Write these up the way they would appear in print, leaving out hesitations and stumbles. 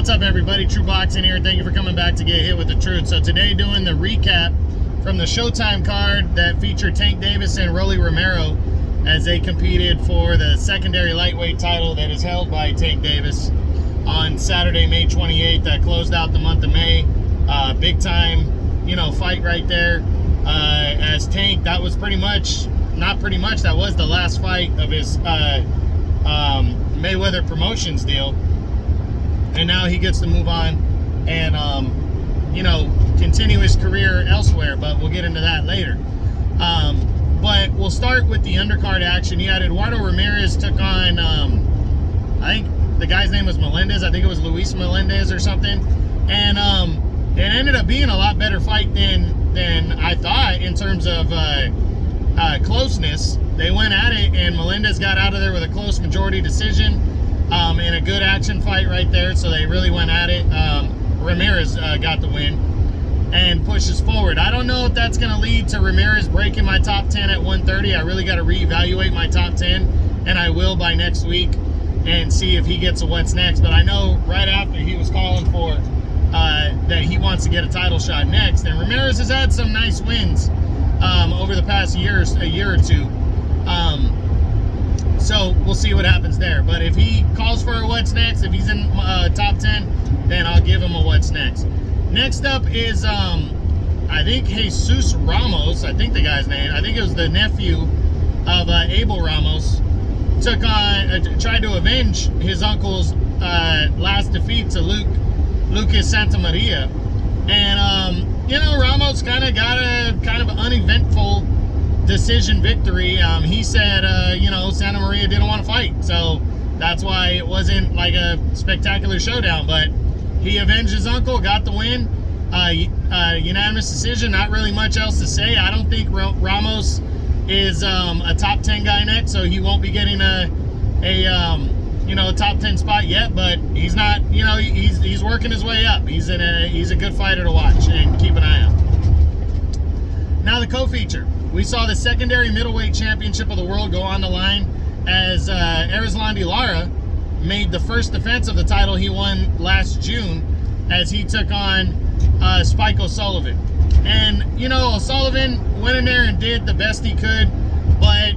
What's up, everybody? True Boxing here. Thank you for coming back to get hit with the truth. So today, doing the recap from the Showtime card that featured Tank Davis and Rolly Romero as they competed for the secondary lightweight title that is held by Tank Davis on Saturday, May 28th. That closed out the month of May. Big time, fight right there. As Tank, that was that was the last fight of his Mayweather Promotions deal. And now he gets to move on and, continue his career elsewhere. But we'll get into that later. But we'll start with the undercard action. You had Eduardo Ramirez took on, I think the guy's name was Melendez. I think it was Luis Melendez or something. And it ended up being a lot better fight than I thought in terms of closeness. They went at it, and Melendez got out of there with a close majority decision. In a good action fight right there, so they really went at it. Ramirez got the win and pushes forward. I don't know if that's going to lead to Ramirez breaking my top 10 at 130. I really got to reevaluate my top 10, and I will by next week and see if he gets a what's next. But I know right after he was calling for that he wants to get a title shot next, and Ramirez has had some nice wins over the past a year or two. So we'll see what happens there. But if he calls for a what's next, if he's in top 10, then I'll give him a what's next. Next up is, I think Jesus Ramos, I think the guy's name, I think it was the nephew of Abel Ramos, tried to avenge his uncle's last defeat to Lucas Santamaria. And, Ramos kind of got a uneventful decision victory. He said, Santa Maria didn't want to fight, so that's why it wasn't like a spectacular showdown. But he avenged his uncle, got the win, unanimous decision. Not really much else to say. I don't think Ramos is a top 10 guy next, so he won't be getting a top 10 spot yet. But he's not, he's working his way up. He's a good fighter to watch and keep an eye on. Now the co-feature. We saw the secondary middleweight championship of the world go on the line as Erislandy Lara made the first defense of the title he won last June as he took on Spike O'Sullivan. And, O'Sullivan went in there and did the best he could. But,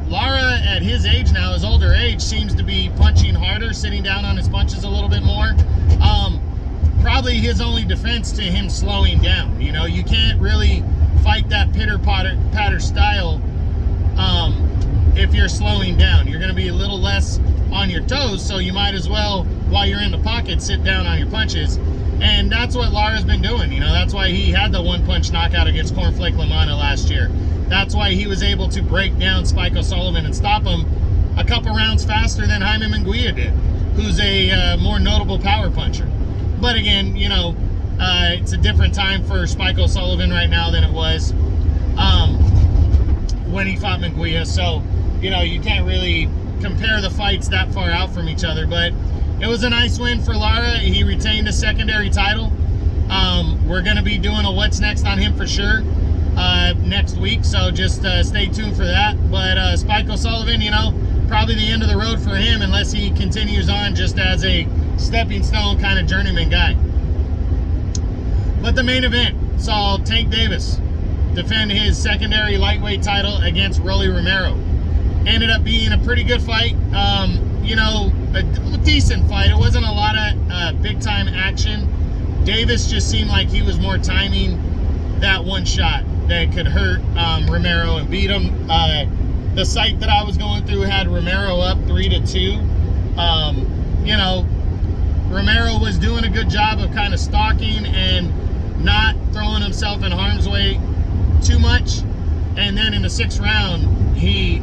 Lara at his age now, his older age, seems to be punching harder, sitting down on his punches a little bit more. Probably his only defense to him slowing down. You can't really fight that pitter-patter style if you're slowing down. You're going to be a little less on your toes, so you might as well, while you're in the pocket, sit down on your punches. And that's what Lara's been doing. That's why he had the one-punch knockout against Cornflake Lamana last year. That's why he was able to break down Spike O'Sullivan and stop him a couple rounds faster than Jaime Munguia did, who's a more notable power puncher. But again, it's a different time for Spike O'Sullivan right now than it was when he fought Munguia. So, you can't really compare the fights that far out from each other. But it was a nice win for Lara. He retained a secondary title. We're going to be doing a what's next on him for sure next week. So just stay tuned for that. But Spike O'Sullivan, probably the end of the road for him unless he continues on just as a stepping stone kind of journeyman guy. But the main event saw Tank Davis defend his secondary lightweight title against Rolly Romero. Ended up being a pretty good fight. A decent fight. It wasn't a lot of big-time action. Davis just seemed like he was more timing that one shot that could hurt Romero and beat him. The site that I was going through had Romero up 3-2. Romero was doing a good job of kind of stalking and not throwing himself in harm's way too much. And then in the 6th round, he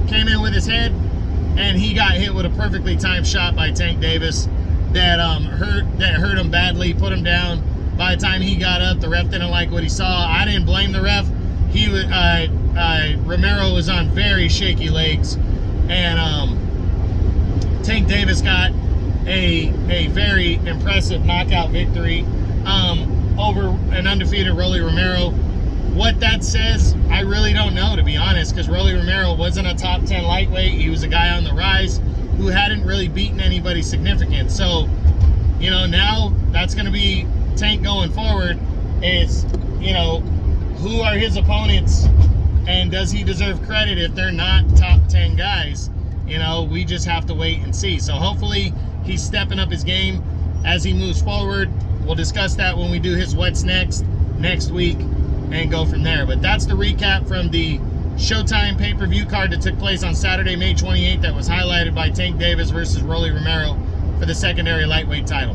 came in with his head and he got hit with a perfectly timed shot by Tank Davis that hurt him badly, put him down. By the time he got up, the ref didn't like what he saw. I didn't blame the ref. He was Romero was on very shaky legs, and Tank Davis got a very impressive knockout victory over an undefeated Rolly Romero. What that says, I really don't know, to be honest, because Rolly Romero wasn't a top 10 lightweight. He was a guy on the rise who hadn't really beaten anybody significant. So, you know, now that's going to be Tank going forward is, you know, who are his opponents and does he deserve credit if they're not top 10 guys? You know, we just have to wait and see. So hopefully he's stepping up his game as he moves forward. We'll discuss that when we do his what's next week and go from there. But that's the recap from the Showtime pay-per-view card that took place on Saturday, May 28th, that was highlighted by Tank Davis versus Rolly Romero for the secondary lightweight title.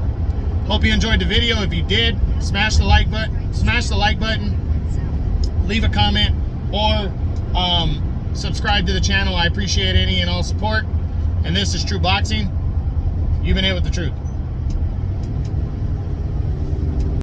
Hope you enjoyed the video. If you did, smash the like button, leave a comment, or subscribe to the channel. I appreciate any and all support. And this is True Boxing. You've been hit with the truth.